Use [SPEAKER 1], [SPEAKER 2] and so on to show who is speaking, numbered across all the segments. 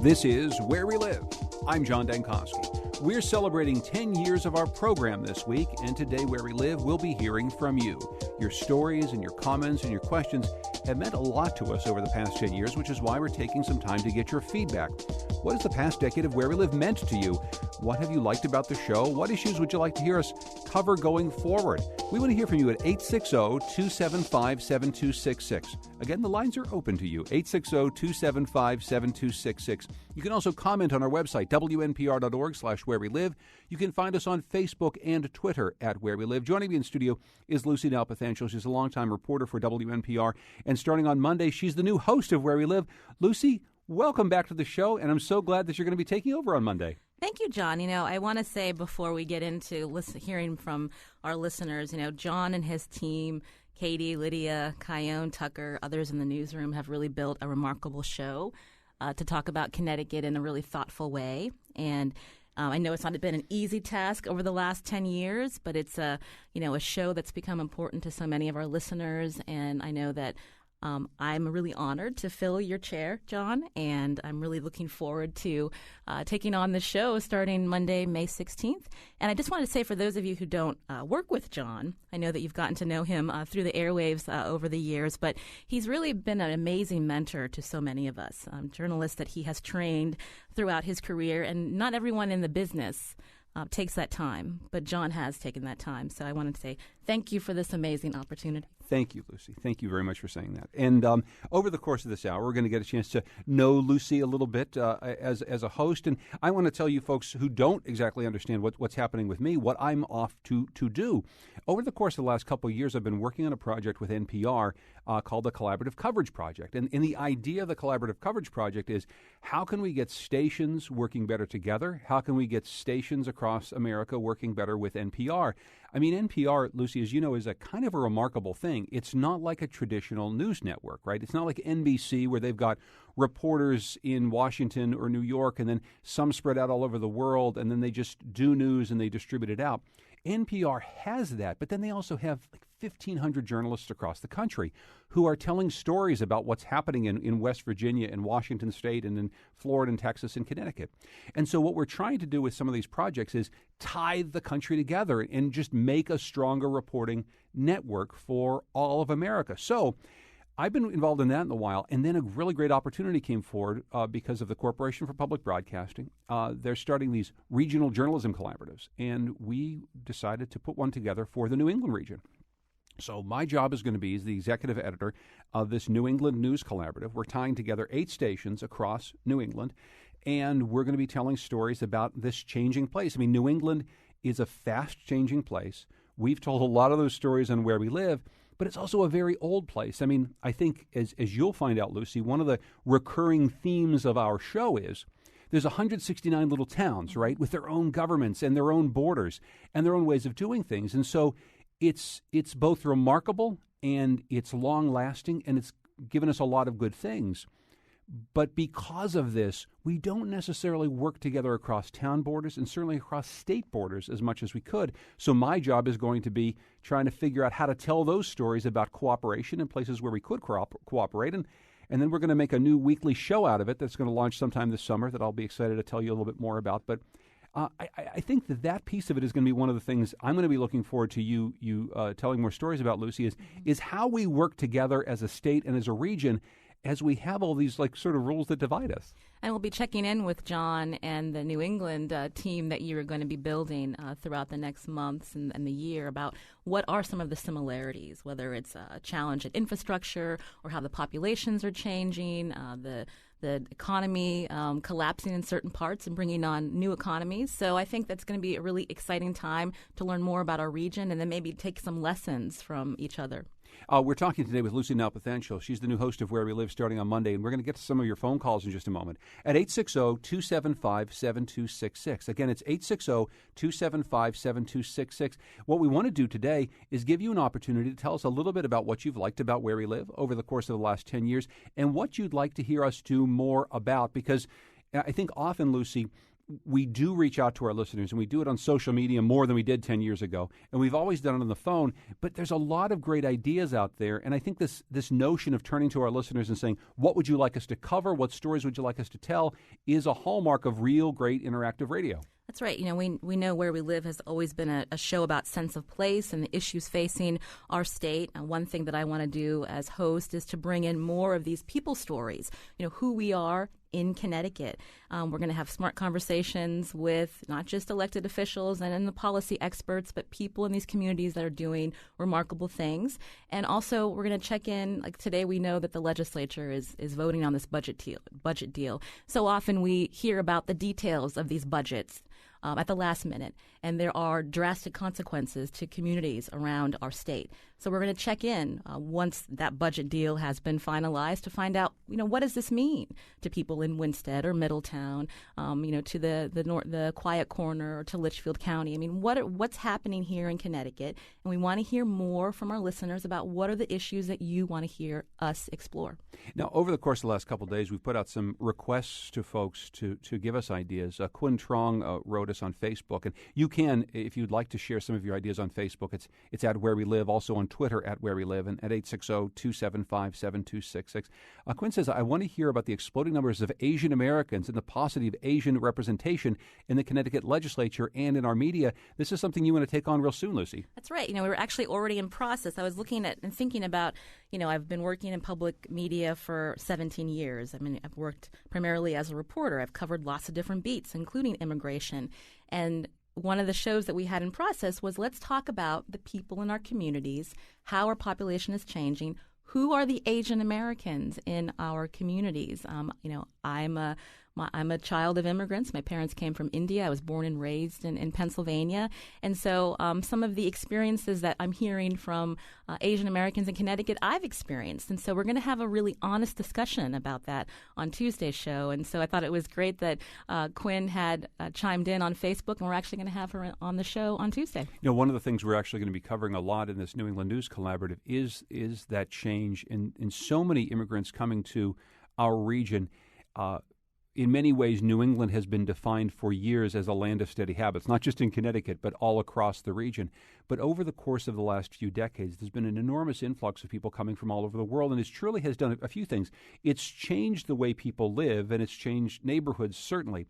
[SPEAKER 1] This is Where We Live. I'm John Dankosky. We're celebrating 10 years of our program this week, and today, Where We Live, we'll be hearing from you. Your stories and your comments and your questions have meant a lot to us over the past 10 years, which is why we're taking some time to get your feedback. What has the past decade of Where We Live meant to you? What have you liked about the show? What issues would you like to hear us cover going forward? We want to hear from you at 860-275-7266. Again, the lines are open to you, 860-275-7266. You can also comment on our website, wnpr.org/where we live. You can find us on Facebook and Twitter at Where We Live. Joining me in studio is Lucy Nalpathanchil. She's a longtime reporter for WNPR, and starting on Monday, she's the new host of Where We Live. Lucy, welcome back to the show, and I'm so glad that you're going to be taking over on Monday.
[SPEAKER 2] Thank you, John. I want to say before we get into hearing from our listeners, John and his team, Katie, Lydia, Kyone, Tucker, others in the newsroom have really built a remarkable show to talk about Connecticut in a really thoughtful way. And I know it's not been an easy task over the last 10 years, but it's a show that's become important to so many of our listeners. And I know that I'm really honored to fill your chair, John, and I'm really looking forward to taking on the show starting Monday, May 16th. And I just wanted to say, for those of you who don't work with John, I know that you've gotten to know him through the airwaves over the years, but he's really been an amazing mentor to so many of us, journalists that he has trained throughout his career, and not everyone in the business takes that time, but John has taken that time. So I wanted to say thank you for this amazing opportunity.
[SPEAKER 1] Thank you, Lucy. Thank you very much for saying that. And over the course of this hour, we're going to get a chance to know Lucy a little bit as a host. And I want to tell you folks who don't exactly understand what's happening with me, what I'm off to do. Over the course of the last couple of years, I've been working on a project with NPR called the Collaborative Coverage Project. And the idea of the Collaborative Coverage Project is, how can we get stations working better together? How can we get stations across America working better with NPR? I mean, NPR, Lucy, as you know, is a kind of a remarkable thing. It's not like a traditional news network, right? It's not like NBC, where they've got reporters in Washington or New York, and then some spread out all over the world, and then they just do news and they distribute it out. NPR has that, but then they also have like 1,500 journalists across the country who are telling stories about what's happening in West Virginia and Washington State and in Florida and Texas and Connecticut. And so what we're trying to do with some of these projects is tie the country together and just make a stronger reporting network for all of America. So I've been involved in that in a while, and then a really great opportunity came forward because of the Corporation for Public Broadcasting. They're starting these regional journalism collaboratives, and we decided to put one together for the New England region. So my job is going to be as the executive editor of this New England News Collaborative. We're tying together 8 stations across New England, and we're going to be telling stories about this changing place. I mean, New England is a fast-changing place. We've told a lot of those stories on Where We Live, but it's also a very old place. I mean, I think, as you'll find out, Lucy, one of the recurring themes of our show is there's 169 little towns, right, with their own governments and their own borders and their own ways of doing things. And so it's both remarkable and it's long-lasting, and it's given us a lot of good things. But because of this, we don't necessarily work together across town borders and certainly across state borders as much as we could. So my job is going to be trying to figure out how to tell those stories about cooperation in places where we could cooperate. And then we're going to make a new weekly show out of it that's going to launch sometime this summer that I'll be excited to tell you a little bit more about. But I think that piece of it is going to be one of the things I'm going to be looking forward to you telling more stories about, Lucy, is how we work together as a state and as a region as we have all these sort of rules that divide us.
[SPEAKER 2] And we'll be checking in with John and the New England team that you are going to be building throughout the next months and the year about what are some of the similarities, whether it's a challenge at infrastructure or how the populations are changing, the economy collapsing in certain parts and bringing on new economies. So I think that's going to be a really exciting time to learn more about our region and then maybe take some lessons from each other.
[SPEAKER 1] We're talking today with Lucy Nalpathanchil. She's the new host of Where We Live starting on Monday, and we're going to get to some of your phone calls in just a moment at 860-275-7266. Again, it's 860-275-7266. What we want to do today is give you an opportunity to tell us a little bit about what you've liked about Where We Live over the course of the last 10 years and what you'd like to hear us do more about, because I think often, Lucy, we do reach out to our listeners, and we do it on social media more than we did 10 years ago, and we've always done it on the phone, but there's a lot of great ideas out there, and I think this notion of turning to our listeners and saying, what would you like us to cover, what stories would you like us to tell, is a hallmark of real great interactive radio.
[SPEAKER 2] That's right. We know Where We Live has always been a show about sense of place and the issues facing our state. And one thing that I want to do as host is to bring in more of these people stories, who we are in Connecticut. We're going to have smart conversations with not just elected officials and the policy experts, but people in these communities that are doing remarkable things. And also, we're going to check in. Like today, we know that the legislature is voting on this budget deal. So often we hear about the details of these budgets at the last minute, and there are drastic consequences to communities around our state. So we're going to check in once that budget deal has been finalized to find out, what does this mean to people in Winsted or Middletown, to the Quiet Corner or to Litchfield County. I mean, what's happening here in Connecticut? And we want to hear more from our listeners about what are the issues that you want to hear us explore.
[SPEAKER 1] Now, over the course of the last couple of days, we've put out some requests to folks to give us ideas. Quinn Trong wrote us on Facebook, and you can, if you'd like to share some of your ideas on Facebook, it's at Where We Live, also on Twitter at Where We Live, and at 860-275-7266. Quinn says, I want to hear about the exploding numbers of Asian Americans and the paucity of Asian representation in the Connecticut legislature and in our media. This is something you want to take on real soon, Lucy.
[SPEAKER 2] That's right. We were actually already in process. I was looking at and thinking about, I've been working in public media for 17 years. I mean, I've worked primarily as a reporter. I've covered lots of different beats, including immigration. And one of the shows that we had in process was let's talk about the people in our communities, how our population is changing, who are the Asian Americans in our communities. I'm a child of immigrants. My parents came from India. I was born and raised in Pennsylvania. And so some of the experiences that I'm hearing from Asian Americans in Connecticut, I've experienced. And so we're going to have a really honest discussion about that on Tuesday's show. And so I thought it was great that Quinn had chimed in on Facebook, and we're actually going to have her on the show on Tuesday.
[SPEAKER 1] One of the things we're actually going to be covering a lot in this New England News Collaborative is that change in so many immigrants coming to our region. In many ways, New England has been defined for years as a land of steady habits, not just in Connecticut, but all across the region. But over the course of the last few decades, there's been an enormous influx of people coming from all over the world, and it truly has done a few things. It's changed the way people live, and it's changed neighborhoods, certainly.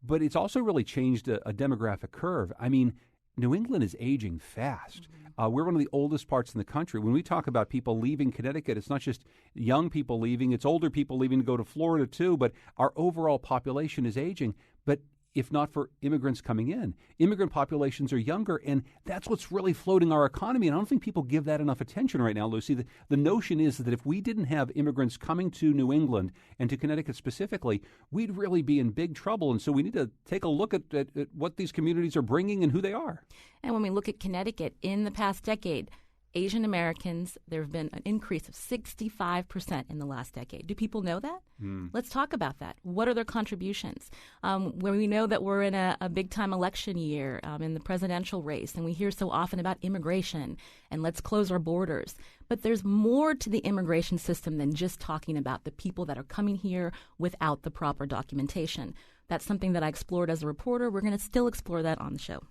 [SPEAKER 1] But it's also really changed a demographic curve. I mean, New England is aging fast. We're one of the oldest parts in the country. When we talk about people leaving Connecticut, it's not just young people leaving, it's older people leaving to go to Florida too, but our overall population is aging. But if not for immigrants coming in, immigrant populations are younger, and that's what's really floating our economy. And I don't think people give that enough attention right now, Lucy. The notion is that if we didn't have immigrants coming to New England and to Connecticut specifically, we'd really be in big trouble. And so we need to take a look at what these communities are bringing and who they are.
[SPEAKER 2] And when we look at Connecticut in the past decade, Asian Americans, there have been an increase of 65% in the last decade. Do people know that? Let's talk about that. What are their contributions? When we know that we're in a big-time election year in the presidential race, and we hear so often about immigration and let's close our borders. But there's more to the immigration system than just talking about the people that are coming here without the proper documentation. That's something that I explored as a reporter. We're going to still explore that on the show.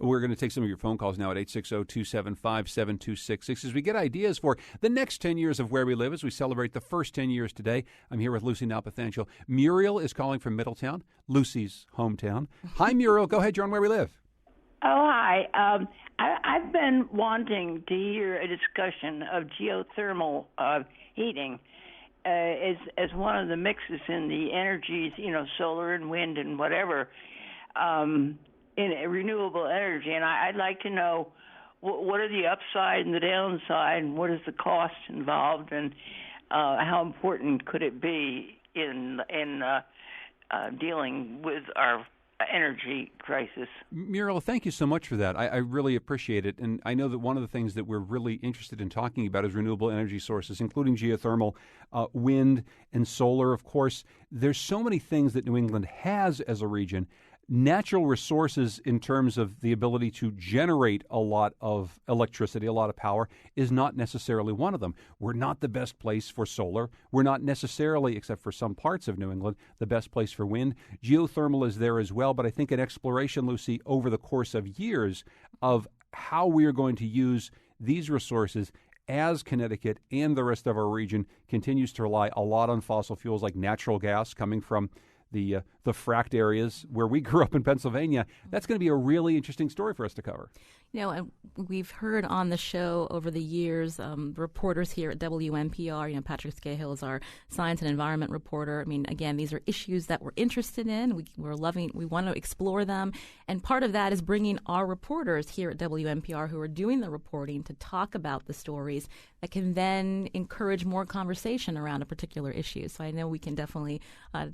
[SPEAKER 1] We're going to take some of your phone calls now at 860-275-7266 as we get ideas for the next 10 years of Where We Live as we celebrate the first 10 years today. I'm here with Lucy Nalpathanchil. Muriel is calling from Middletown, Lucy's hometown. Hi, Muriel. Go ahead. You're on Where We Live.
[SPEAKER 3] Oh, hi. I've been wanting to hear a discussion of geothermal heating as one of the mixes in the energies, solar and wind and whatever. In renewable energy, and I'd like to know what are the upside and the downside, and what is the cost involved, and how important could it be in dealing with our energy crisis.
[SPEAKER 1] Muriel, thank you so much for that. I really appreciate it, and I know that one of the things that we're really interested in talking about is renewable energy sources, including geothermal, wind, and solar, of course. There's so many things that New England has as a region. natural resources in terms of the ability to generate a lot of electricity, a lot of power, is not necessarily one of them. We're not the best place for solar. We're not necessarily, except for some parts of New England, the best place for wind. Geothermal is there as well, but I think an exploration, Lucy, over the course of years of how we are going to use these resources as Connecticut and the rest of our region continues to rely a lot on fossil fuels like natural gas coming from the fracked areas where we grew up in Pennsylvania. That's going to be a really interesting story for us to cover.
[SPEAKER 2] You know, we've heard on the show over the years, reporters here at WNPR, Patrick Scahill is our science and environment reporter. I mean, again, these are issues that we're interested in. We want to explore them. And part of that is bringing our reporters here at WNPR who are doing the reporting to talk about the stories that can then encourage more conversation around a particular issue. So I know we can definitely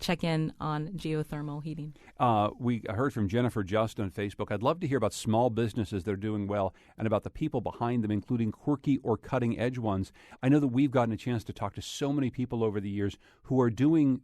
[SPEAKER 2] check in on geothermal heating.
[SPEAKER 1] We heard from Jennifer Just on Facebook. I'd love to hear about small businesses that are doing well and about the people behind them, including quirky or cutting-edge ones. I know that we've gotten a chance to talk to so many people over the years who are doing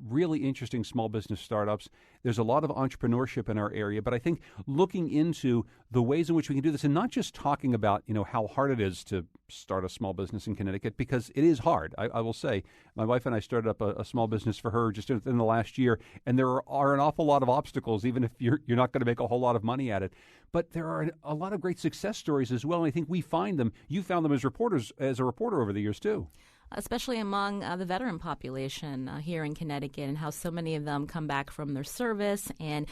[SPEAKER 1] really interesting small business startups. There's a lot of entrepreneurship in our area, but I think looking into the ways in which we can do this and not just talking about, how hard it is to start a small business in Connecticut, because it is hard. I will say, my wife and I started up a small business for her just in the last year, and there are an awful lot of obstacles, even if you're not going to make a whole lot of money at it. But there are a lot of great success stories as well, and I think we find them. You found them as a reporter over the years, too.
[SPEAKER 2] Especially among the veteran population here in Connecticut, and how so many of them come back from their service and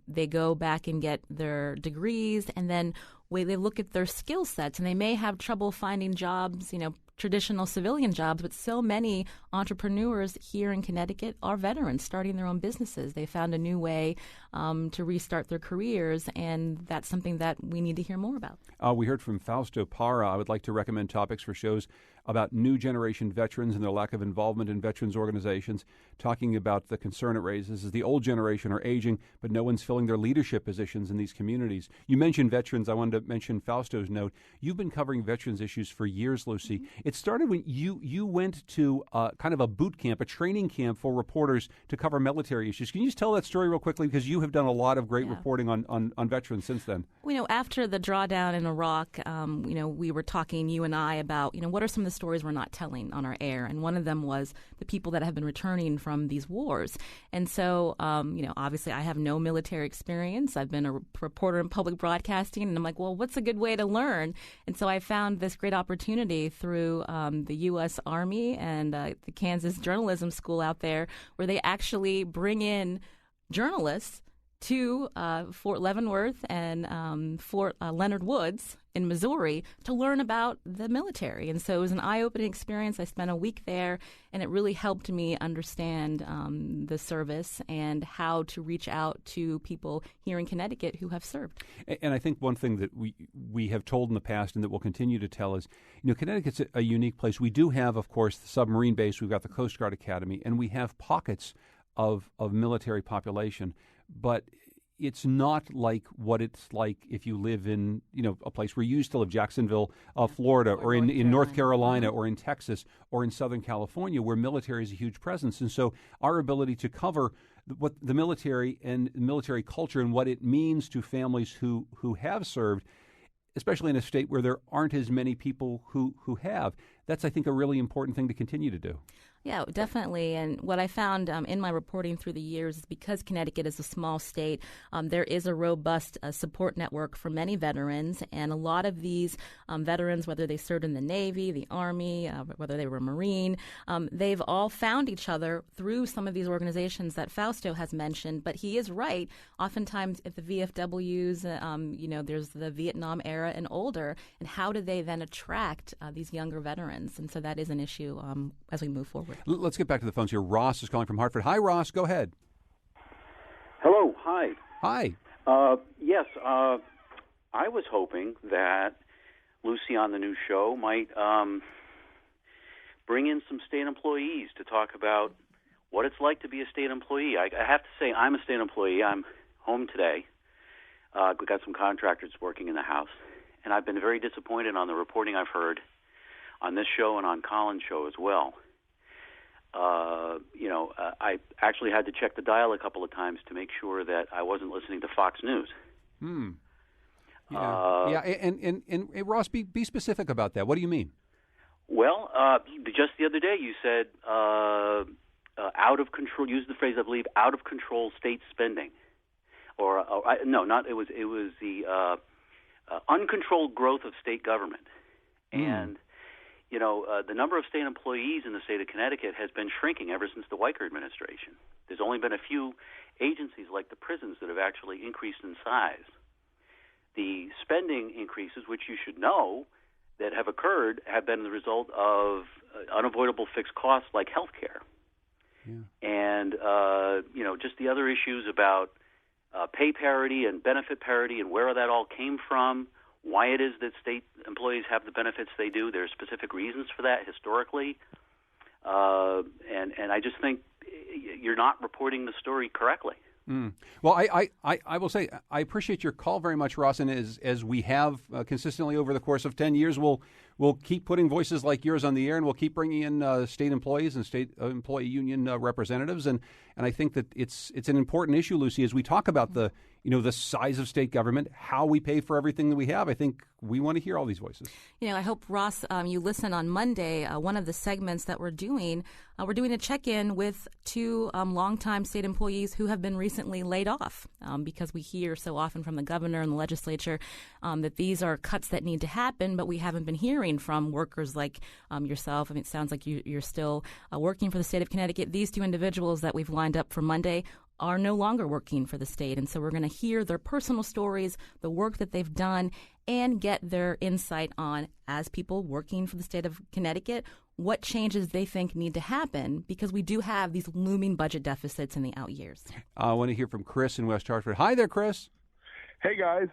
[SPEAKER 2] they go back and get their degrees, and then they look at their skill sets, and they may have trouble finding jobs, traditional civilian jobs, but so many entrepreneurs here in Connecticut are veterans starting their own businesses. They found a new way to restart their careers, and that's something that we need to hear more about.
[SPEAKER 1] We heard from Fausto Para. I would like to recommend topics for shows about new generation veterans and their lack of involvement in veterans organizations, talking about the concern it raises as the old generation are aging, but no one's filling their leadership positions in these communities. You mentioned veterans. I wanted to mention Fausto's note. You've been covering veterans issues for years, Lucy. Mm-hmm. It started when you went to kind of a boot camp, a training camp for reporters to cover military issues. Can you just tell that story real quickly? Because you have done a lot of great reporting on veterans since then.
[SPEAKER 2] After the drawdown in Iraq, we were talking, you and I, about, what are some of the stories we're not telling on our air. And one of them was the people that have been returning from these wars. And so, obviously I have no military experience. I've been a reporter in public broadcasting. And I'm like, well, what's a good way to learn? And so I found this great opportunity through the U.S. Army and the Kansas Journalism School out there, where they actually bring in journalists to Fort Leavenworth and Fort Leonard Woods in Missouri to learn about the military. And so it was an eye-opening experience. I spent a week there, and it really helped me understand the service and how to reach out to people here in Connecticut who have served.
[SPEAKER 1] And I think one thing that we have told in the past and that we'll continue to tell is, Connecticut's a unique place. We do have, of course, the submarine base. We've got the Coast Guard Academy, and we have pockets of military population. But it's not like what it's like if you live in, a place where you still live, Jacksonville, Florida, or in North Carolina, or in Texas, or in Southern California, where military is a huge presence. And so our ability to cover what the military and military culture and what it means to families who have served, especially in a state where there aren't as many people who have, that's, I think, a really important thing to continue to do.
[SPEAKER 2] Yeah, definitely. And what I found in my reporting through the years is because Connecticut is a small state, there is a robust support network for many veterans. And a lot of these veterans, whether they served in the Navy, the Army, whether they were a Marine, they've all found each other through some of these organizations that Fausto has mentioned. But he is right. Oftentimes, if the VFWs, there's the Vietnam era and older, and how do they then attract these younger veterans? And so that is an issue as we move forward.
[SPEAKER 1] Let's get back to the phones here. Ross is calling from Hartford. Hi, Ross. Go ahead.
[SPEAKER 4] Hello. Hi.
[SPEAKER 1] Hi.
[SPEAKER 4] Yes. I was hoping that Lucy on the new show might bring in some state employees to talk about what it's like to be a state employee. I have to say, I'm a state employee. I'm home today. We've got some contractors working in the house, and I've been very disappointed on the reporting I've heard on this show and on Colin's show as well. I actually had to check the dial a couple of times to make sure that I wasn't listening to Fox News.
[SPEAKER 1] Yeah, and Ross, be specific about that. What do you mean?
[SPEAKER 4] Well, just the other day you said out of control. Used the phrase, I believe, out of control state spending, it was the uncontrolled growth of state government, and the number of state employees in the state of Connecticut has been shrinking ever since the Weicker administration. There's only been a few agencies like the prisons that have actually increased in size. The spending increases, which you should know, that have occurred have been the result of unavoidable fixed costs like health care. Yeah. And, just the other issues about pay parity and benefit parity and where that all came from, why it is that state employees have the benefits they do. There are specific reasons for that historically. And I just think you're not reporting the story correctly.
[SPEAKER 1] Well, I will say I appreciate your call very much, Ross, and as we have consistently over the course of 10 years, we'll keep putting voices like yours on the air, and we'll keep bringing in state employees and state employee union representatives, and I think that it's an important issue, Lucy, as we talk about the size of state government, how we pay for everything that we have. I think we want to hear all these voices.
[SPEAKER 2] I hope, Ross, you listen on Monday. One of the segments that we're doing a check-in with two longtime state employees who have been recently laid off because we hear so often from the governor and the legislature that these are cuts that need to happen, but we haven't been hearing from workers like yourself. I mean, it sounds like you're still working for the state of Connecticut. These two individuals that we've lined up for Monday are no longer working for the state. And so we're going to hear their personal stories, the work that they've done, and get their insight on, as people working for the state of Connecticut, what changes they think need to happen, because we do have these looming budget deficits in the out years.
[SPEAKER 1] I want to hear from Chris in West Hartford. Hi there, Chris.
[SPEAKER 5] Hey, guys.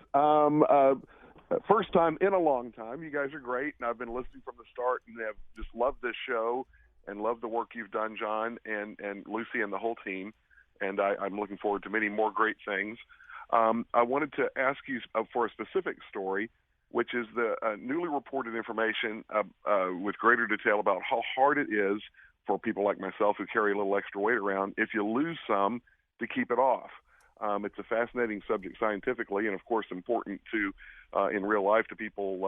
[SPEAKER 5] First time in a long time. You guys are great, and I've been listening from the start and have just loved this show and loved the work you've done, John, and Lucy and the whole team. And I'm looking forward to many more great things. I wanted to ask you for a specific story, which is the newly reported information with greater detail about how hard it is for people like myself who carry a little extra weight around, if you lose some, to keep it off. It's a fascinating subject scientifically, and of course important to in real life to people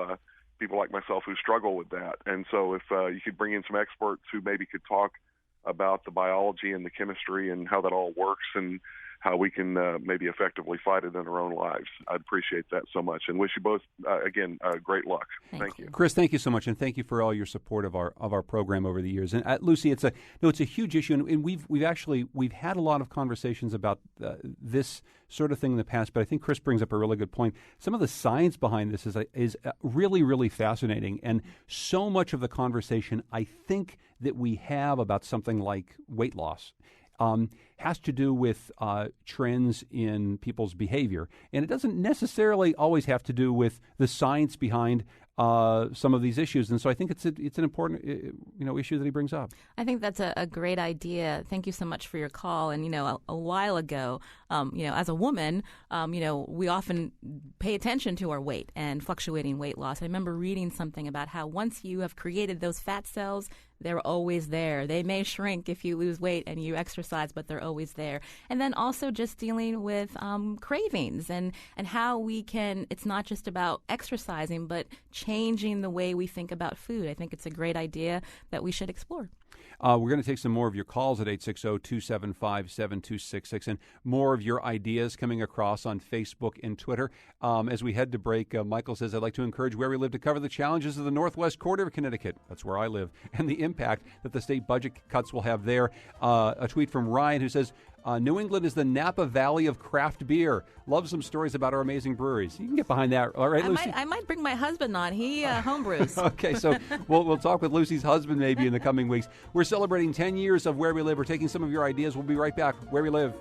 [SPEAKER 5] like myself who struggle with that. And so if you could bring in some experts who maybe could talk about the biology and the chemistry and how that all works and how we can maybe effectively fight it in our own lives. I'd appreciate that so much, and wish you both again great luck. Thank you,
[SPEAKER 1] Chris. Thank you so much, and thank you for all your support of our program over the years. And Lucy, it's a huge issue, and we've had a lot of conversations about this sort of thing in the past. But I think Chris brings up a really good point. Some of the science behind this is really, really fascinating, and so much of the conversation I think that we have about something like weight loss has to do with trends in people's behavior. And it doesn't necessarily always have to do with the science behind some of these issues. And so I think it's an important issue that he brings up.
[SPEAKER 2] I think that's a great idea. Thank you so much for your call. And, a while ago, as a woman, we often pay attention to our weight and fluctuating weight loss. I remember reading something about how once you have created those fat cells, they're always there. They may shrink if you lose weight and you exercise, but they're always there. And then also just dealing with cravings and how we can, it's not just about exercising, but changing the way we think about food. I think it's a great idea that we should explore.
[SPEAKER 1] We're going to take some more of your calls at 860-275-7266 and more of your ideas coming across on Facebook and Twitter. As we head to break, Michael says, I'd like to encourage Where We Live to cover the challenges of the northwest quarter of Connecticut. That's where I live. And the impact that the state budget cuts will have there. A tweet from Ryan who says, New England is the Napa Valley of craft beer. Love some stories about our amazing breweries. You can get behind that. All right, Lucy?
[SPEAKER 2] I might bring my husband on. He homebrews.
[SPEAKER 1] Okay, so we'll talk with Lucy's husband maybe in the coming weeks. We're celebrating 10 years of Where We Live. We're taking some of your ideas. We'll be right back. Where We Live.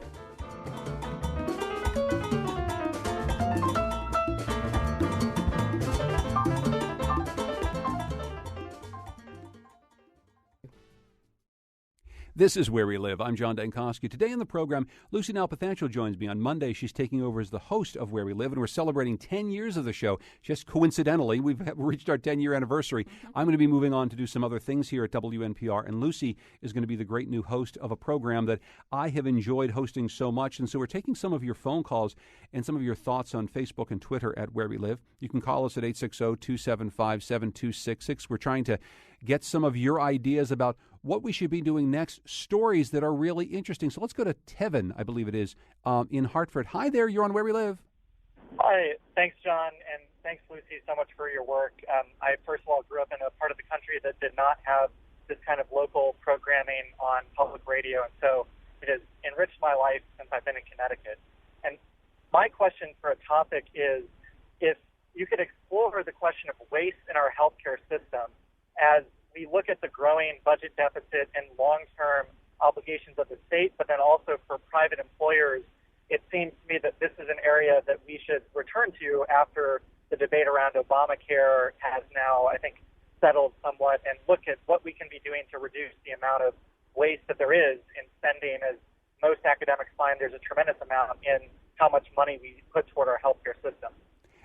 [SPEAKER 1] This is Where We Live. I'm John Dankosky. Today on the program, Lucy Nalpathanchil joins me. On Monday, she's taking over as the host of Where We Live, and we're celebrating 10 years of the show. Just coincidentally, we've reached our 10-year anniversary. I'm going to be moving on to do some other things here at WNPR, and Lucy is going to be the great new host of a program that I have enjoyed hosting so much. And so we're taking some of your phone calls and some of your thoughts on Facebook and Twitter at Where We Live. You can call us at 860-275-7266. We're trying to get some of your ideas about what we should be doing next, stories that are really interesting. So let's go to Tevin, I believe it is, in Hartford. Hi there, you're on Where We Live.
[SPEAKER 6] Hi, thanks, John, and thanks, Lucy, so much for your work. I, first of all, grew up in a part of the country that did not have this kind of local programming on public radio, and so it has enriched my life since I've been in Connecticut. And my question for a topic is if you could explore the question of waste in our healthcare system as we look at the growing budget deficit and long-term obligations of the state, but then also for private employers. It seems to me that this is an area that we should return to after the debate around Obamacare has now, I think, settled somewhat, and look at what we can be doing to reduce the amount of waste that there is in spending. As most academics find, there's a tremendous amount in how much money we put toward our healthcare system.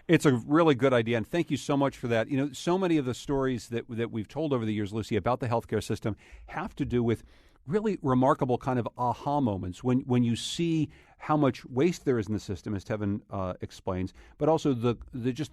[SPEAKER 1] It's a really good idea, and thank you so much for that. You know, so many of the stories that we've told over the years, Lucy, about the healthcare system have to do with really remarkable kind of aha moments when you see how much waste there is in the system, as Tevin explains, but also the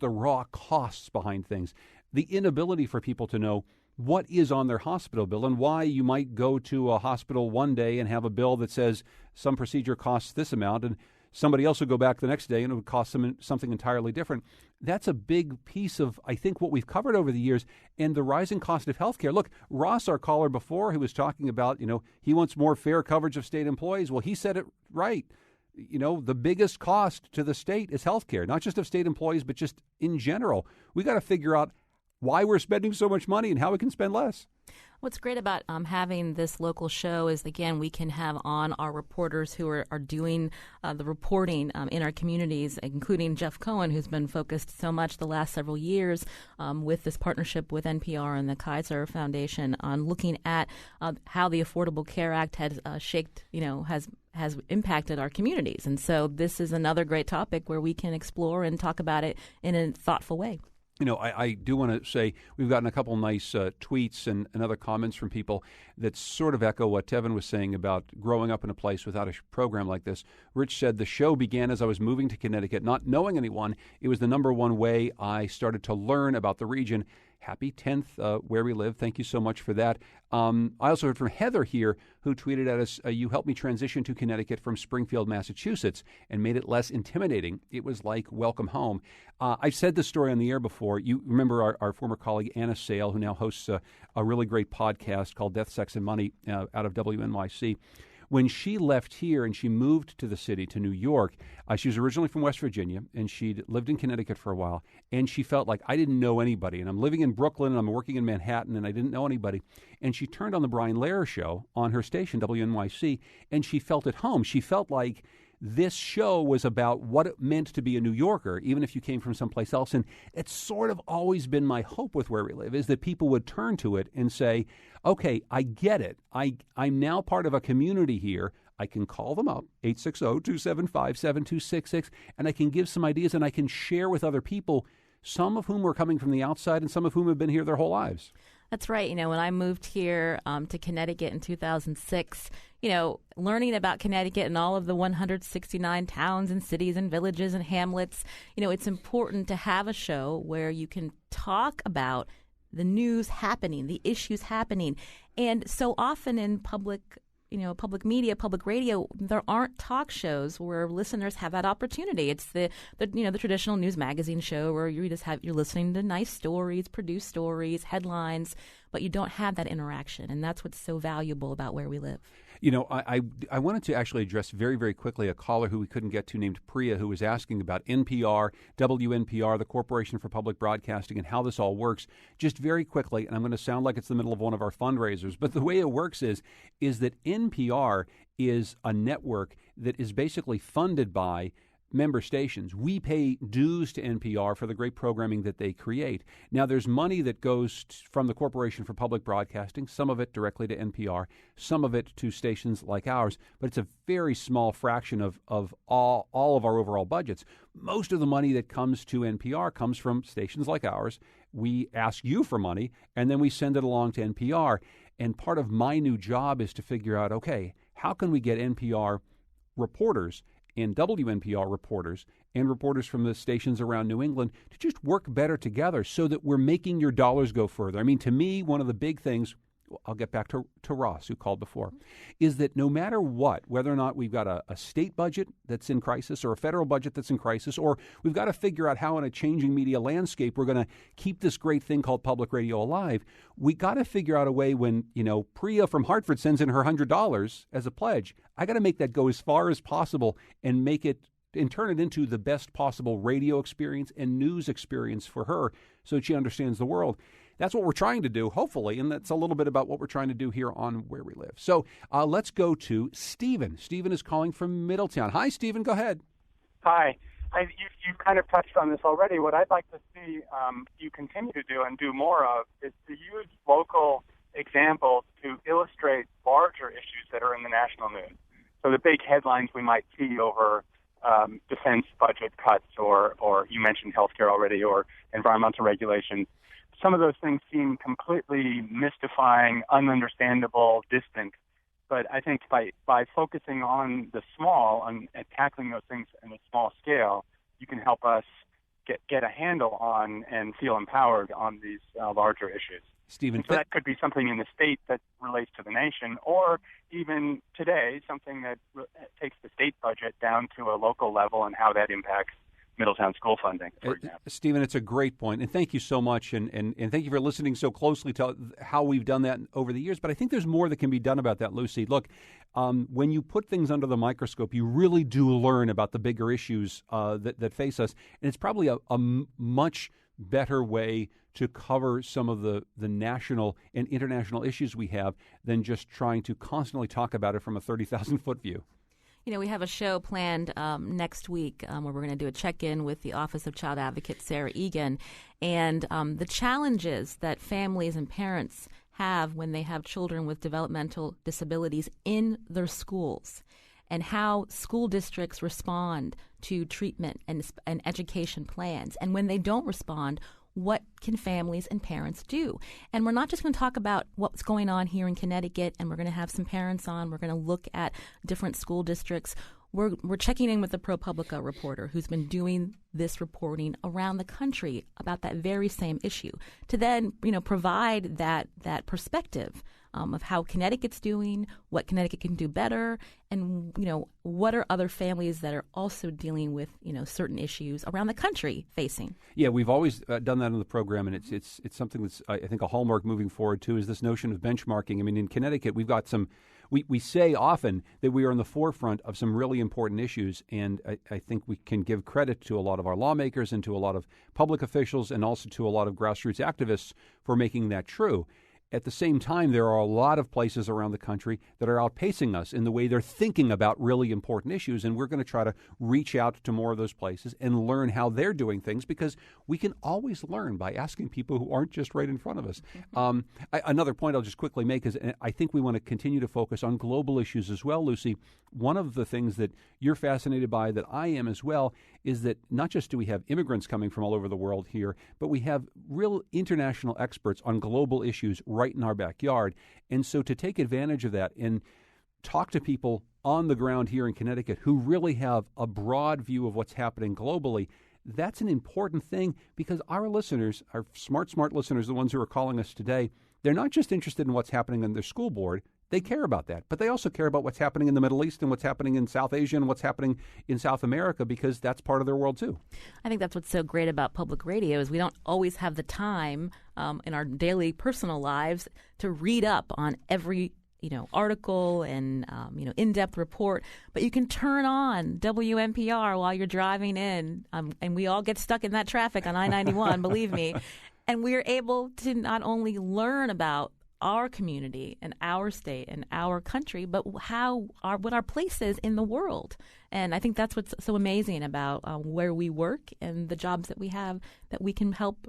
[SPEAKER 1] raw costs behind things, the inability for people to know what is on their hospital bill and why you might go to a hospital one day and have a bill that says some procedure costs this amount, and somebody else would go back the next day and it would cost them something entirely different. That's a big piece of, I think, what we've covered over the years and the rising cost of healthcare. Look, Ross, our caller before, who was talking about, he wants more fair coverage of state employees. Well, he said it right. The biggest cost to the state is healthcare, not just of state employees, but just in general. We got to figure out why we're spending so much money and how we can spend less.
[SPEAKER 2] What's great about having this local show is, again, we can have on our reporters who are doing the reporting in our communities, including Jeff Cohen, who's been focused so much the last several years with this partnership with NPR and the Kaiser Foundation on looking at how the Affordable Care Act has has impacted our communities. And so this is another great topic where we can explore and talk about it in a thoughtful way.
[SPEAKER 1] I do want to say we've gotten a couple nice tweets and other comments from people that sort of echo what Tevin was saying about growing up in a place without a program like this. Rich said, the show began as I was moving to Connecticut, not knowing anyone. It was the number one way I started to learn about the region. Happy 10th, Where We Live. Thank you so much for that. I also heard from Heather here, who tweeted at us, you helped me transition to Connecticut from Springfield, Massachusetts, and made it less intimidating. It was like welcome home. I've said this story on the air before. You remember our former colleague, Anna Sale, who now hosts a really great podcast called Death, Sex, and Money out of WNYC. When she left here and she moved to the city, to New York, she was originally from West Virginia, and she'd lived in Connecticut for a while, and she felt like, I didn't know anybody, and I'm living in Brooklyn, and I'm working in Manhattan, and I didn't know anybody. And she turned on the Brian Lehrer show on her station, WNYC, and she felt at home. She felt like this show was about what it meant to be a New Yorker, even if you came from someplace else. And it's sort of always been my hope with Where We Live, is that people would turn to it and say, okay, I get it. I'm now part of a community here. I can call them up, 860-275-7266, and I can give some ideas, and I can share with other people, some of whom are coming from the outside and some of whom have been here their whole lives.
[SPEAKER 2] That's right. When I moved here to Connecticut in 2006, learning about Connecticut and all of the 169 towns and cities and villages and hamlets, it's important to have a show where you can talk about the news happening, the issues happening. And so often in public media, public radio, there aren't talk shows where listeners have that opportunity. It's the traditional news magazine show where you're listening to nice stories, produced stories, headlines, but you don't have that interaction. And that's what's so valuable about Where We Live.
[SPEAKER 1] I wanted to actually address very, very quickly a caller who we couldn't get to named Priya, who was asking about NPR, WNPR, the Corporation for Public Broadcasting, and how this all works. Just very quickly, and I'm going to sound like it's the middle of one of our fundraisers, but the way it works is that NPR is a network that is basically funded by member stations. We pay dues to NPR for the great programming that they create. Now, there's money that goes from the Corporation for Public Broadcasting, some of it directly to NPR, some of it to stations like ours, but it's a very small fraction of all of our overall budgets. Most of the money that comes to NPR comes from stations like ours. We ask you for money, and then we send it along to NPR. And part of my new job is to figure out, okay, how can we get NPR reporters and WNPR reporters and reporters from the stations around New England to just work better together so that we're making your dollars go further. I mean, to me, one of the big things, I'll get back to Ross, who called before, is that no matter what, whether or not we've got a state budget that's in crisis or a federal budget that's in crisis, or we've got to figure out how in a changing media landscape we're going to keep this great thing called public radio alive, we got to figure out a way when, Priya from Hartford sends in her $100 as a pledge, I got to make that go as far as possible and make it and turn it into the best possible radio experience and news experience for her so that she understands the world. That's what we're trying to do, hopefully, and that's a little bit about what we're trying to do here on Where We Live. So let's go to Stephen. Stephen is calling from Middletown. Hi, Stephen. Go ahead.
[SPEAKER 7] Hi. You kind of touched on this already. What I'd like to see you continue to do and do more of is to use local examples to illustrate larger issues that are in the national news. So the big headlines we might see over defense budget cuts or you mentioned healthcare already, or environmental regulations. Some of those things seem completely mystifying, ununderstandable, distant. But I think by focusing on the small and tackling those things in a small scale, you can help us get a handle on and feel empowered on these larger issues.
[SPEAKER 1] Stephen,
[SPEAKER 7] so that could be something in the state that relates to the nation, or even today, something that takes the state budget down to a local level and how that impacts Middletown school funding, for example.
[SPEAKER 1] Stephen, it's a great point, and thank you so much, and thank you for listening so closely to how we've done that over the years, but I think there's more that can be done about that, Lucy. Look, when you put things under the microscope, you really do learn about the bigger issues that face us, and it's probably a much better way to cover some of the national and international issues we have than just trying to constantly talk about it from a 30,000-foot view.
[SPEAKER 2] We have a show planned next week where we're going to do a check-in with the Office of Child Advocate Sarah Egan, and the challenges that families and parents have when they have children with developmental disabilities in their schools, and how school districts respond to treatment and education plans. And when they don't respond, what can families and parents do? And we're not just going to talk about what's going on here in Connecticut, and we're going to have some parents on. We're going to look at different school districts. We're checking in with the ProPublica reporter who's been doing this reporting around the country about that very same issue to then, provide that perspective of how Connecticut's doing, what Connecticut can do better, and, what are other families that are also dealing with, certain issues around the country facing.
[SPEAKER 1] Yeah, we've always done that in the program, and it's something that's, I think, a hallmark moving forward, too, is this notion of benchmarking. I mean, in Connecticut, we've got some we say often that we are in the forefront of some really important issues, and I think we can give credit to a lot of our lawmakers and to a lot of public officials and also to a lot of grassroots activists for making that true. At the same time, there are a lot of places around the country that are outpacing us in the way they're thinking about really important issues, and we're going to try to reach out to more of those places and learn how they're doing things, because we can always learn by asking people who aren't just right in front of us. Another point I'll just quickly make is I think we want to continue to focus on global issues as well, Lucy. One of the things that you're fascinated by, that I am as well, is that not just do we have immigrants coming from all over the world here, but we have real international experts on global issues right in our backyard. And so to take advantage of that and talk to people on the ground here in Connecticut who really have a broad view of what's happening globally, that's an important thing, because our listeners, our smart listeners, the ones who are calling us today, they're not just interested in what's happening in their school board. They care about that, but they also care about what's happening in the Middle East and what's happening in South Asia and what's happening in South America, because that's part of their world too.
[SPEAKER 2] I think that's what's so great about public radio is we don't always have the time in our daily personal lives to read up on every article and in-depth report, but you can turn on WNPR while you're driving in, and we all get stuck in that traffic on I-91, believe me, and we're able to not only learn about our community and our state and our country, but what our place is in the world. And I think that's what's so amazing about where we work and the jobs that we have, that we can help,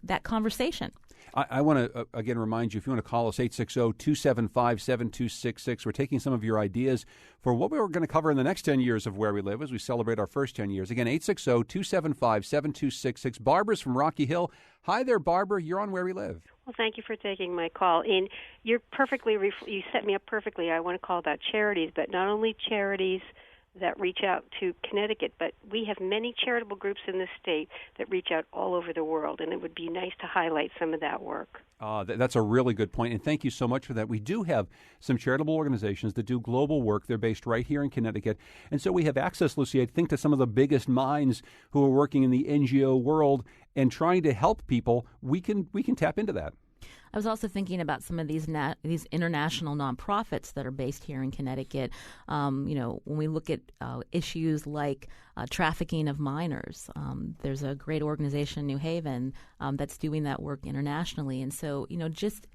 [SPEAKER 2] that conversation.
[SPEAKER 1] I want to, again, remind you, if you want to call us, 860-275-7266. We're taking some of your ideas for what we're going to cover in the next 10 years of Where We Live as we celebrate our first 10 years. Again, 860-275-7266. Barbara's from Rocky Hill. Hi there, Barbara. You're on Where We Live.
[SPEAKER 8] Well, thank you for taking my call. And you set me up perfectly. I want to call that charities, but not only charities that reach out to Connecticut, but we have many charitable groups in the state that reach out all over the world, and it would be nice to highlight some of that work.
[SPEAKER 1] That's a really good point, and thank you so much for that. We do have some charitable organizations that do global work. They're based right here in Connecticut, and so we have access, Lucy, I think, to some of the biggest minds who are working in the NGO world and trying to help people. We can tap into that.
[SPEAKER 2] I was also thinking about some of these international nonprofits that are based here in Connecticut. When we look at issues like trafficking of minors, there's a great organization in New Haven that's doing that work internationally. And so, just,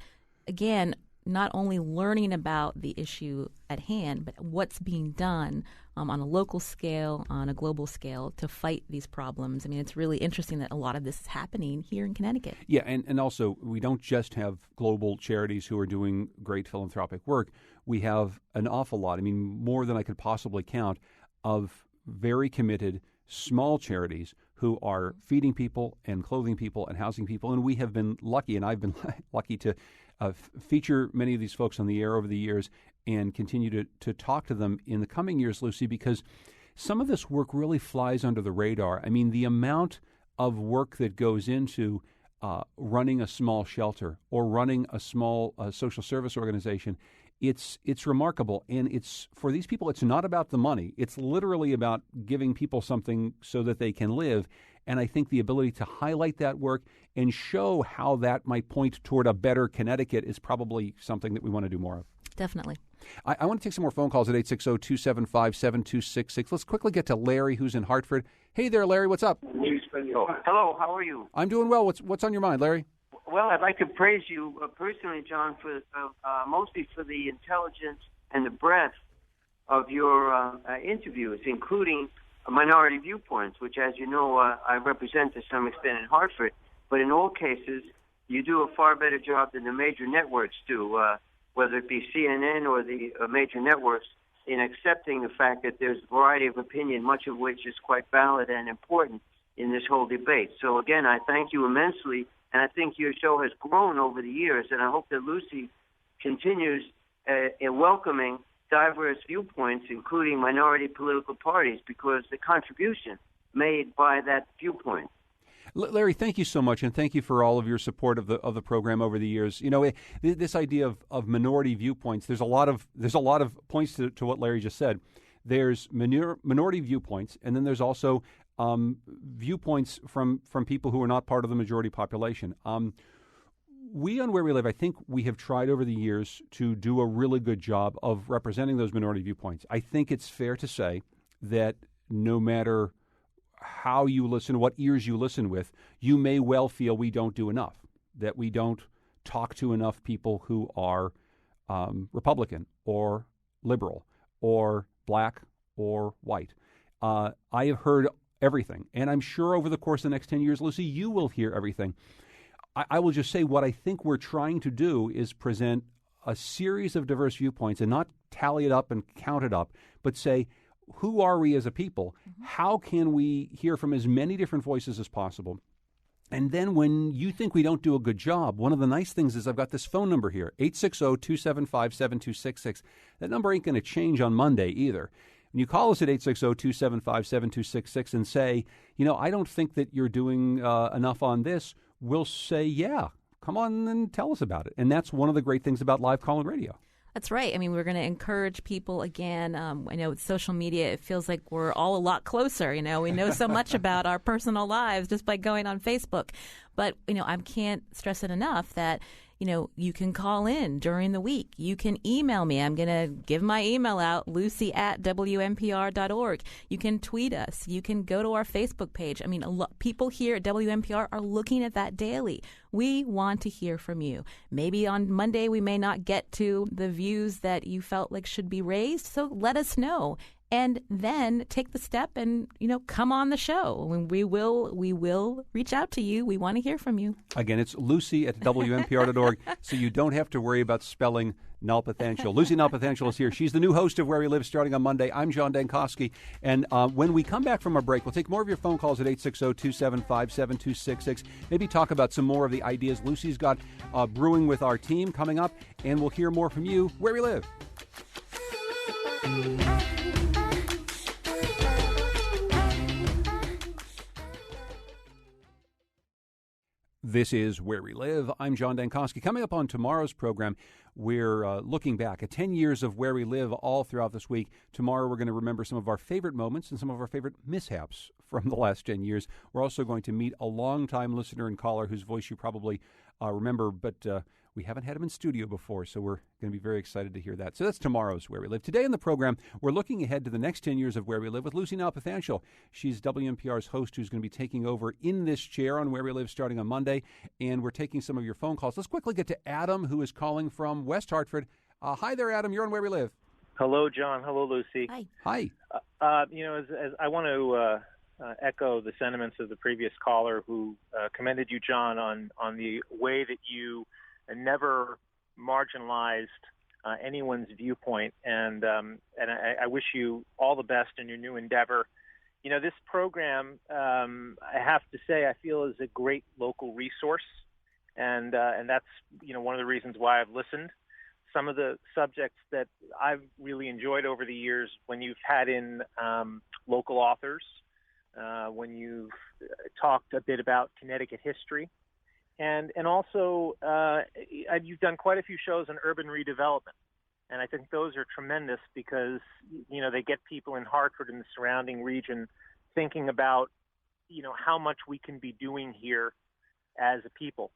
[SPEAKER 2] again, not only learning about the issue at hand, but what's being done on a local scale, on a global scale to fight these problems. I mean, it's really interesting that a lot of this is happening here in Connecticut.
[SPEAKER 1] Yeah, and also we don't just have global charities who are doing great philanthropic work. We have an awful lot, more than I could possibly count, of very committed small charities who are feeding people and clothing people and housing people. And we have been lucky, and I've been lucky to feature many of these folks on the air over the years and continue to talk to them in the coming years, Lucy, because some of this work really flies under the radar. The amount of work that goes into running a small shelter or running a small social service organization, it's remarkable. And it's, for these people, it's not about the money. It's literally about giving people something so that they can live. And I think the ability to highlight that work and show how that might point toward a better Connecticut is probably something that we want to do more of.
[SPEAKER 2] Definitely.
[SPEAKER 1] I want to take some more phone calls at 860-275-7266. Let's quickly get to Larry, who's in Hartford. Hey there, Larry. What's up?
[SPEAKER 9] Hello. How are you?
[SPEAKER 1] I'm doing well. What's on your mind, Larry?
[SPEAKER 9] Well, I'd like to praise you personally, John, for mostly for the intelligence and the breadth of your interviews, including minority viewpoints, which, as you know, I represent to some extent in Hartford. But in all cases, you do a far better job than the major networks do, whether it be CNN or the major networks, in accepting the fact that there's a variety of opinion, much of which is quite valid and important in this whole debate. So, again, I thank you immensely, and I think your show has grown over the years, and I hope that Lucy continues in welcoming diverse viewpoints, including minority political parties, because the contribution made by that viewpoint.
[SPEAKER 1] Larry, thank you so much, and thank you for all of your support of the program over the years. This idea of minority viewpoints, there's a lot of points to what Larry just said. There's minority viewpoints, and then there's also viewpoints from people who are not part of the majority population. We on Where We Live, I think we have tried over the years to do a really good job of representing those minority viewpoints. I think it's fair to say that no matter how you listen, what ears you listen with, you may well feel we don't do enough, that we don't talk to enough people who are Republican or liberal or black or white. I have heard everything, and I'm sure over the course of the next 10 years, Lucy, you will hear everything. I will just say what I think we're trying to do is present a series of diverse viewpoints and not tally it up and count it up, but say, who are we as a people? Mm-hmm. How can we hear from as many different voices as possible? And then when you think we don't do a good job, one of the nice things is I've got this phone number here, 860-275-7266. That number ain't going to change on Monday either. When you call us at 860-275-7266 and say, I don't think that you're doing enough on this, we'll say, yeah, come on and tell us about it. And that's one of the great things about live call-in radio.
[SPEAKER 2] That's right. We're going to encourage people again. I know with social media, it feels like we're all a lot closer. We know so much about our personal lives just by going on Facebook. But, I can't stress it enough that, you can call in during the week. You can email me. I'm going to give my email out, lucy@WNPR.org. You can tweet us. You can go to our Facebook page. I mean, people here at WNPR are looking at that daily. We want to hear from you. Maybe on Monday we may not get to the views that you felt like should be raised, so let us know. And then take the step and, come on the show. We will reach out to you. We want to hear from you.
[SPEAKER 1] Again, it's lucy@WNPR.org, so you don't have to worry about spelling Nalpathanchil. Lucy Nalpathanchil is here. She's the new host of Where We Live starting on Monday. I'm John Dankosky. And when we come back from our break, we'll take more of your phone calls at 860-275-7266. Maybe talk about some more of the ideas Lucy's got brewing with our team coming up. And we'll hear more from you Where We Live. This is Where We Live. I'm John Dankosky. Coming up on tomorrow's program, we're looking back at 10 years of Where We Live all throughout this week. Tomorrow we're going to remember some of our favorite moments and some of our favorite mishaps from the last 10 years. We're also going to meet a longtime listener and caller whose voice you probably remember, but we haven't had him in studio before, so we're going to be very excited to hear that. So that's tomorrow's Where We Live. Today in the program, we're looking ahead to the next 10 years of Where We Live with Lucy Nalpathanchil. She's WNPR's host who's going to be taking over in this chair on Where We Live starting on Monday, and we're taking some of your phone calls. Let's quickly get to Adam, who is calling from West Hartford. Hi there, Adam. You're on Where We Live.
[SPEAKER 10] Hello, John. Hello, Lucy.
[SPEAKER 2] Hi.
[SPEAKER 1] Hi.
[SPEAKER 10] As I want to echo the sentiments of the previous caller who commended you, John, on the way that you never marginalized anyone's viewpoint, and I wish you all the best in your new endeavor. This program, I have to say, I feel is a great local resource, and that's one of the reasons why I've listened. Some of the subjects that I've really enjoyed over the years, when you've had in local authors, when you've talked a bit about Connecticut history. And also, you've done quite a few shows on urban redevelopment, and I think those are tremendous because, they get people in Hartford and the surrounding region thinking about, how much we can be doing here as a people.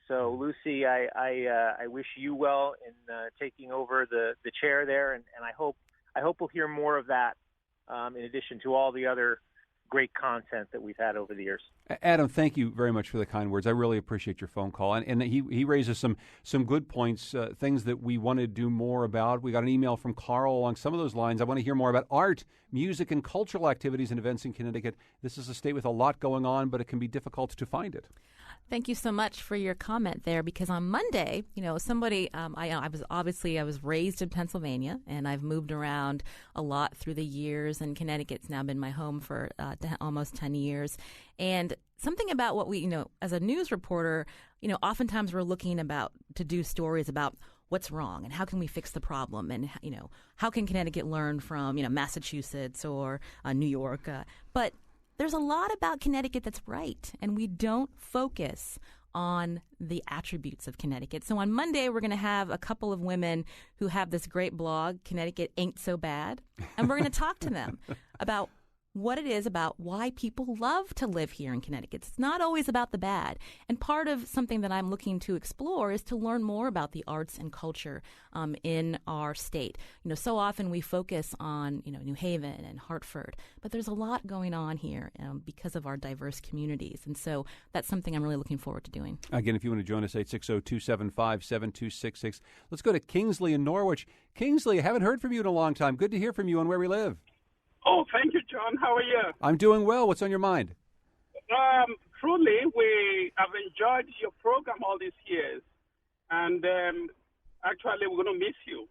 [SPEAKER 10] So, Lucy, I wish you well in taking over the chair there, and I hope we'll hear more of that in addition to all the other great content that we've had over the years.
[SPEAKER 1] Adam, thank you very much for the kind words. I really appreciate your phone call. And he raises some good points, things that we want to do more about. We got an email from Carl along some of those lines. I want to hear more about art, music, and cultural activities and events in Connecticut. This is a state with a lot going on, but it can be difficult to find it.
[SPEAKER 2] Thank you so much for your comment there, because on Monday, somebody, I was raised in Pennsylvania, and I've moved around a lot through the years, and Connecticut's now been my home for almost 10 years. And something about what we, as a news reporter, oftentimes we're looking to do stories about what's wrong and how can we fix the problem, and how can Connecticut learn from Massachusetts or New York, but there's a lot about Connecticut that's right, and we don't focus on the attributes of Connecticut. So on Monday, we're going to have a couple of women who have this great blog, Connecticut Ain't So Bad, and we're going to talk to them about what it is about why people love to live here in Connecticut. It's not always about the bad. And part of something that I'm looking to explore is to learn more about the arts and culture in our state. So often we focus on, New Haven and Hartford, but there's a lot going on here because of our diverse communities. And so that's something I'm really looking forward to doing. Again,
[SPEAKER 1] if you want to join us, 860-275-7266. Let's go to Kingsley in Norwich. Kingsley, I haven't heard from you in a long time. Good to hear from you on Where We Live.
[SPEAKER 11] Oh, thank you, John. How are you?
[SPEAKER 1] I'm doing well. What's on your mind?
[SPEAKER 11] Truly, we have enjoyed your program all these years, and actually, we're going to miss you.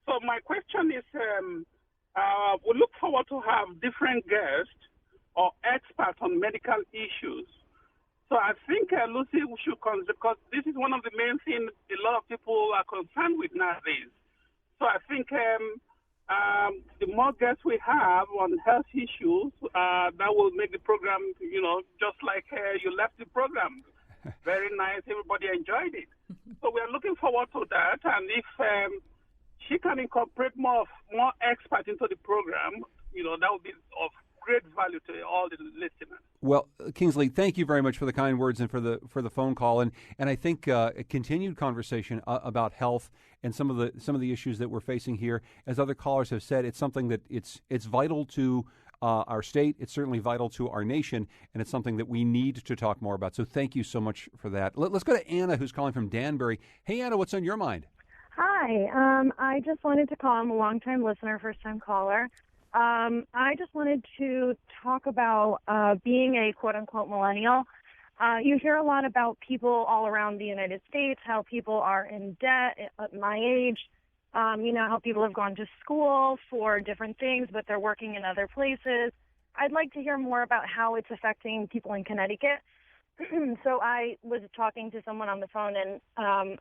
[SPEAKER 11] So my question is, we look forward to have different guests or experts on medical issues. So I think, Lucy, we should consider, because this is one of the main things a lot of people are concerned with nowadays. So I think the more guests we have on health issues, that will make the program, just like you left the program. Very nice. Everybody enjoyed it. So we are looking forward to that. And if she can incorporate more experts into the program, that would be of great value to all the listeners.
[SPEAKER 1] Well, Kingsley, thank you very much for the kind words and for the phone call, and I think a continued conversation about health and some of the issues that we're facing here. As other callers have said, it's something that it's vital to our state. It's certainly vital to our nation, and it's something that we need to talk more about. So thank you so much for that. Let's go to Anna, who's calling from Danbury. Hey, Anna, what's on your mind?
[SPEAKER 12] Hi. I just wanted to call. I'm a long-time listener, first-time caller. I just wanted to talk about being a quote-unquote millennial. You hear a lot about people all around the United States, how people are in debt at my age, how people have gone to school for different things, but they're working in other places. I'd like to hear more about how it's affecting people in Connecticut. So I was talking to someone on the phone, and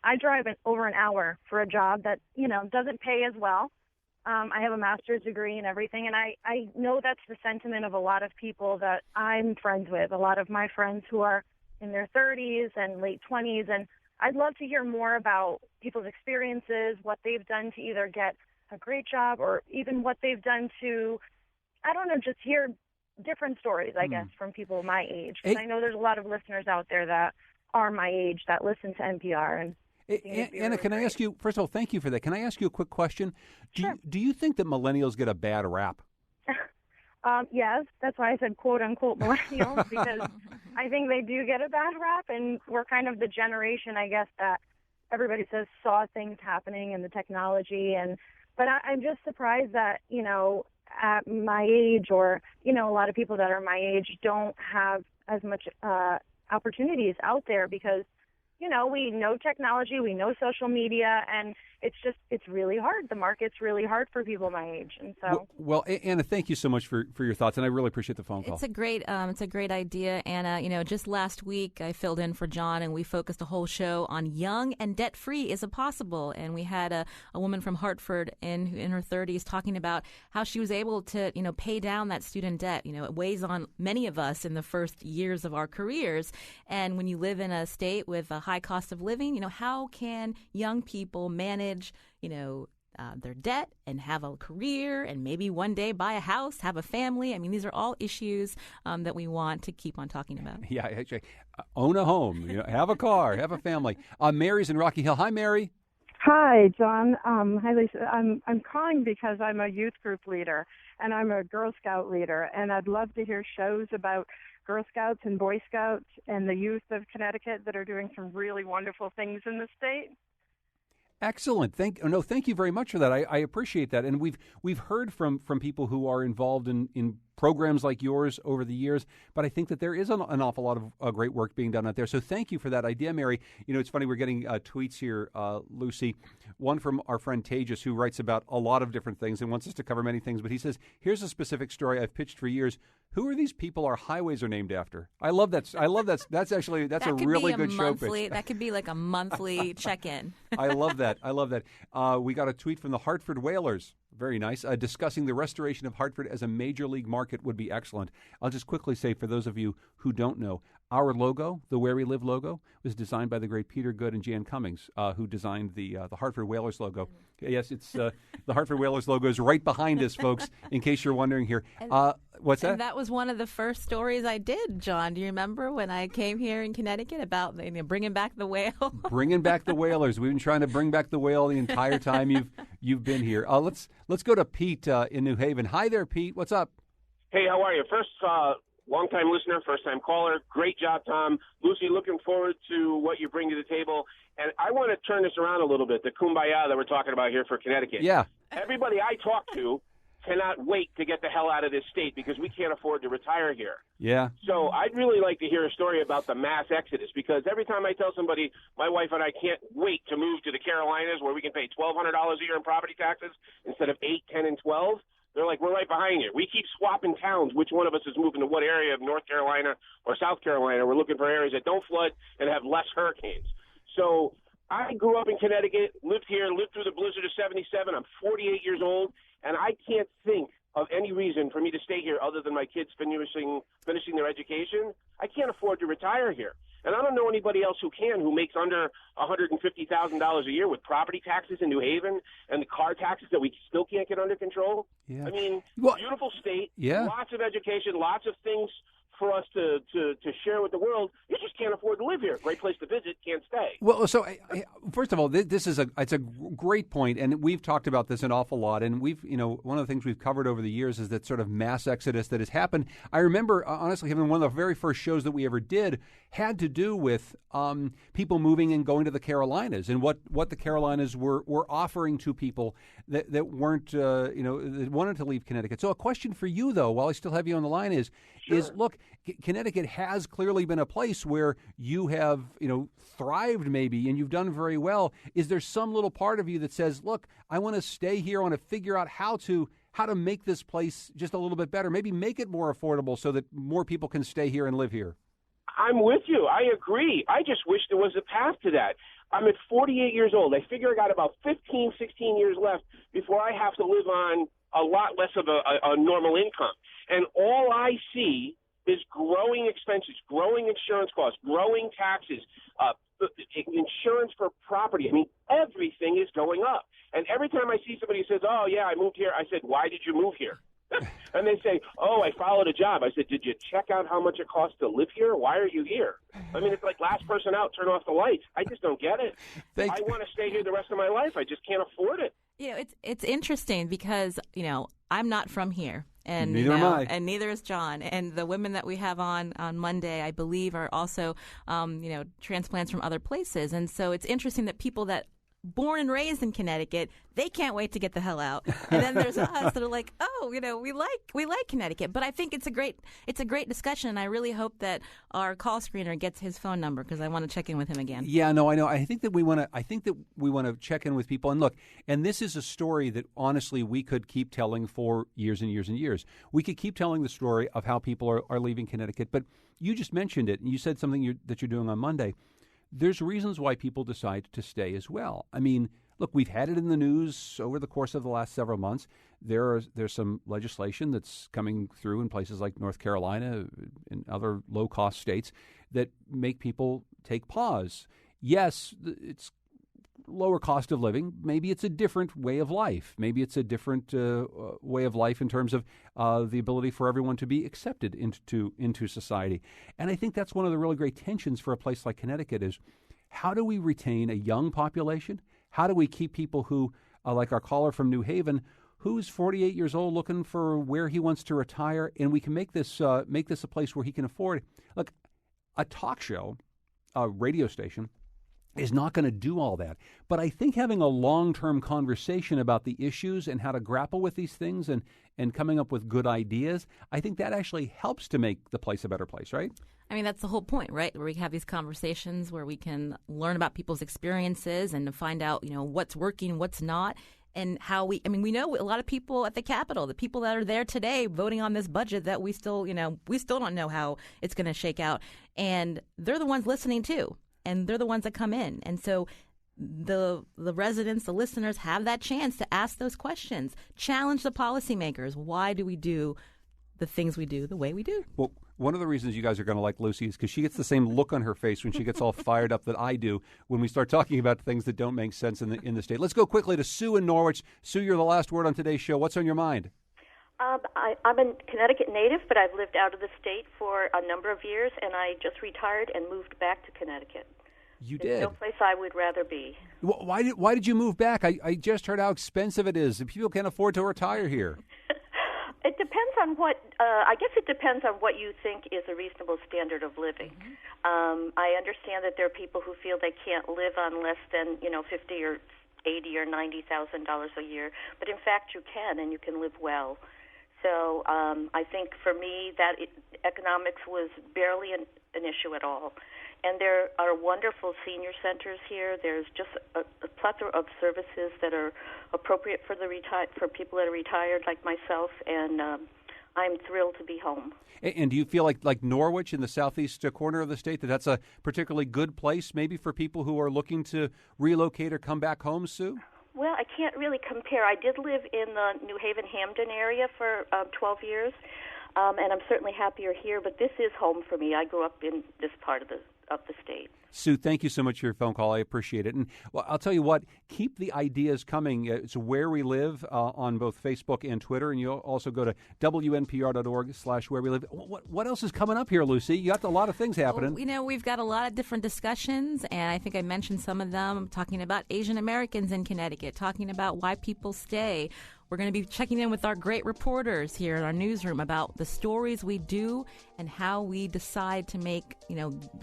[SPEAKER 12] I drive over an hour for a job that, doesn't pay as well. I have a master's degree and everything, and I know that's the sentiment of a lot of people that I'm friends with, a lot of my friends who are in their 30s and late 20s, and I'd love to hear more about people's experiences, what they've done to either get a great job or even what they've done to, just hear different stories, I guess, from people my age. Because I know there's a lot of listeners out there that are my age that listen to NPR. And
[SPEAKER 1] Anna, can I ask you, first of all, thank you for that. Can I ask you a quick question?
[SPEAKER 12] Sure.
[SPEAKER 1] Do you think that millennials get a bad rap?
[SPEAKER 12] Yes, that's why I said quote-unquote millennials, because I think they do get a bad rap, and we're kind of the generation, I guess, that everybody says saw things happening in the technology. But I'm just surprised that, at my age or, a lot of people that are my age don't have as much opportunities out there because, we know technology, we know social media, and it's really hard. The market's really hard for people my age. And so,
[SPEAKER 1] well, Anna, thank you so much for your thoughts, and I really appreciate the phone call.
[SPEAKER 2] It's a great idea, Anna. Just last week I filled in for John, and we focused a whole show on young and debt-free is it possible. And we had a woman from Hartford in her 30s talking about how she was able to, pay down that student debt. It weighs on many of us in the first years of our careers. And when you live in a state with a high cost of living, how can young people manage, their debt and have a career and maybe one day buy a house, have a family? I mean, these are all issues that we want to keep on talking about.
[SPEAKER 1] Yeah, actually, own a home, have a car, have a family. Mary's in Rocky Hill. Hi, Mary.
[SPEAKER 13] Hi, John. Hi, Lisa. I'm calling because I'm a youth group leader, and I'm a Girl Scout leader, and I'd love to hear shows about Girl Scouts and Boy Scouts and the youth of Connecticut that are doing some really wonderful things in the state.
[SPEAKER 1] Excellent. Thank you very much for that. I appreciate that. And we've heard from people who are involved in programs like yours over the years, but I think that there is an awful lot of great work being done out there. So thank you for that idea, Mary. It's funny, we're getting tweets here, Lucy, one from our friend Tejas, who writes about a lot of different things and wants us to cover many things, but he says, here's a specific story I've pitched for years. Who are these people our highways are named after? I love that. That's a really good show pitch.
[SPEAKER 2] That could be like a monthly check-in.
[SPEAKER 1] I love that. We got a tweet from the Hartford Whalers. Very nice. Discussing the restoration of Hartford as a major league market would be excellent. I'll just quickly say, for those of you who don't know, our logo, the Where We Live logo, was designed by the great Peter Good and Jan Cummings, who designed the Hartford Whalers logo. Yes, it's the Hartford Whalers logo is right behind us, folks, in case you're wondering here. What's that?
[SPEAKER 2] And that was one of the first stories I did, John. Do you remember when I came here in Connecticut about bringing back the whale?
[SPEAKER 1] Bringing back the Whalers. We've been trying to bring back the whale the entire time you've been here. Let's go to Pete in New Haven. Hi there, Pete. What's up?
[SPEAKER 14] Hey, how are you? First, long-time listener, first-time caller. Great job, Tom. Lucy, looking forward to what you bring to the table. And I want to turn this around a little bit, the kumbaya that we're talking about here for Connecticut.
[SPEAKER 1] Yeah.
[SPEAKER 14] Everybody I talk to cannot wait to get the hell out of this state because we can't afford to retire here.
[SPEAKER 1] Yeah.
[SPEAKER 14] So I'd really like to hear a story about the mass exodus, because every time I tell somebody my wife and I can't wait to move to the Carolinas where we can pay $1,200 a year in property taxes instead of 8, 10, and 12, they're like, we're right behind you. We keep swapping towns. Which one of us is moving to what area of North Carolina or South Carolina? We're looking for areas that don't flood and have less hurricanes. So I grew up in Connecticut, lived here, lived through the blizzard of 77. I'm 48 years old, and I can't think of any reason for me to stay here other than my kids finishing their education, I can't afford to retire here. And I don't know anybody else who makes under $150,000 a year with property taxes in New Haven and the car taxes that we still can't get under control.
[SPEAKER 1] Yeah.
[SPEAKER 14] I mean, beautiful state, lots of education, lots of things for us to share with the world. You just can't afford to live here. Great place to visit, can't stay.
[SPEAKER 1] Well, so first of all, it's a great point, and we've talked about this an awful lot. And one of the things we've covered over the years is that sort of mass exodus that has happened. I remember, honestly, having one of the very first shows that we ever did had to do with people moving and going to the Carolinas, and what the Carolinas were offering to people that weren't that wanted to leave Connecticut. So a question for you, though, while I still have you on the line, is look, Connecticut has clearly been a place where you have thrived maybe, and you've done very well. Is there some little part of you that says, look, I want to stay here, I want to figure out how to make this place just a little bit better, maybe make it more affordable so that more people can stay here and live here?
[SPEAKER 14] I'm with you. I agree. I just wish there was a path to that. I'm at 48 years old. I figure I got about 15, 16 years left before I have to live on a lot less of a normal income. And all I see is growing expenses, growing insurance costs, growing taxes, insurance for property. I mean, everything is going up. And every time I see somebody who says, oh, yeah, I moved here, I said, why did you move here? And they say, oh, I followed a job. I said, did you check out how much it costs to live here? Why are you here? I mean, it's like last person out, turn off the lights. I just don't get it. I want to stay here the rest of my life. I just can't afford it.
[SPEAKER 2] It's interesting because, I'm not from here. And
[SPEAKER 1] neither am I.
[SPEAKER 2] And neither is John. And the women that we have on Monday, I believe, are also, transplants from other places. And so it's interesting that people that born and raised in Connecticut, they can't wait to get the hell out. And then there's us that are like, oh, we like Connecticut. But I think it's a great discussion, and I really hope that our call screener gets his phone number because I want to check in with him again.
[SPEAKER 1] Yeah, no, I know. I think that we want to check in with people. And look, and this is a story that honestly we could keep telling for years and years and years. We could keep telling the story of how people are leaving Connecticut. But you just mentioned it, and you said something that you're doing on Monday. There's reasons why people decide to stay as well. I mean, look, we've had it in the news over the course of the last several months. There's some legislation that's coming through in places like North Carolina and other low-cost states that make people take pause. Yes, it's lower cost of living. Maybe it's a different way of life. Maybe it's a different way of life in terms of the ability for everyone to be accepted into society. And I think that's one of the really great tensions for a place like Connecticut is how do we retain a young population? How do we keep people who, like our caller from New Haven, who's 48 years old looking for where he wants to retire, and we can make this a place where he can afford. Look, a talk show, a radio station, is not going to do all that. But I think having a long-term conversation about the issues and how to grapple with these things and coming up with good ideas, I think that actually helps to make the place a better place, right?
[SPEAKER 2] I mean, that's the whole point, right? Where we have these conversations where we can learn about people's experiences and to find out, what's working, what's not, and how we know a lot of people at the Capitol, the people that are there today voting on this budget that we still don't know how it's going to shake out. And they're the ones listening too. And they're the ones that come in. And so the residents, the listeners have that chance to ask those questions, challenge the policymakers. Why do we do the things we do the way we do?
[SPEAKER 1] Well, one of the reasons you guys are going to like Lucy is because she gets the same look on her face when she gets all fired up that I do when we start talking about things that don't make sense in the state. Let's go quickly to Sue in Norwich. Sue, you're the last word on today's show. What's on your mind?
[SPEAKER 15] I'm a Connecticut native, but I've lived out of the state for a number of years, and I just retired and moved back to Connecticut.
[SPEAKER 1] You did?
[SPEAKER 15] There's no place I would rather be.
[SPEAKER 1] Why did you move back? I just heard how expensive it is. People can't afford to retire here.
[SPEAKER 15] It depends on what. I guess it depends on what you think is a reasonable standard of living. Mm-hmm. I understand that there are people who feel they can't live on less than $50 or $80,000 or $90,000 a year, but in fact you can, and you can live well. So I think for me that economics was barely an issue at all. And there are wonderful senior centers here. There's just a plethora of services that are appropriate for for people that are retired like myself, and I'm thrilled to be home.
[SPEAKER 1] And do you feel like Norwich in the southeast corner of the state, that's a particularly good place maybe for people who are looking to relocate or come back home, Sue?
[SPEAKER 15] Well, I can't really compare. I did live in the New Haven, Hamden area for 12 years, and I'm certainly happier here, but this is home for me. I grew up in this part of the state.
[SPEAKER 1] Sue, thank you so much for your phone call. I appreciate it. And well, I'll tell you what, keep the ideas coming. It's Where We Live on both Facebook and Twitter, and you'll also go to WNPR.org/Where We Live. What else is coming up here, Lucy? You got a lot of things happening.
[SPEAKER 2] Well, we've got a lot of different discussions, and I think I mentioned some of them. I'm talking about Asian Americans in Connecticut, talking about why people stay. We're going to be checking in with our great reporters here in our newsroom about the stories we do and how we decide to make,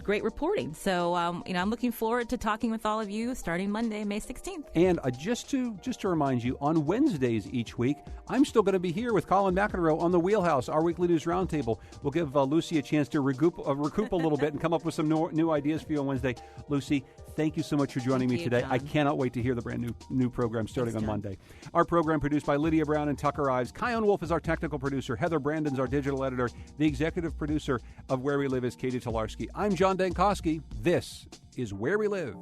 [SPEAKER 2] great reporting. So, I'm looking forward to talking with all of you starting Monday, May 16th.
[SPEAKER 1] And just to remind you, on Wednesdays each week, I'm still going to be here with Colin McEnroe on the Wheelhouse, our weekly news roundtable. We'll give Lucy a chance to recoup a little bit and come up with some new ideas for you on Wednesday. Lucy, thank you so much for joining me today.
[SPEAKER 2] John.
[SPEAKER 1] I cannot wait to hear the brand new program starting on Monday. Our program produced by Lydia Brown and Tucker Ives. Kion Wolf is our technical producer. Heather Brandon's our digital editor. The executive producer of Where We Live is Katie Tolarski. I'm John Dankosky. This is Where We Live.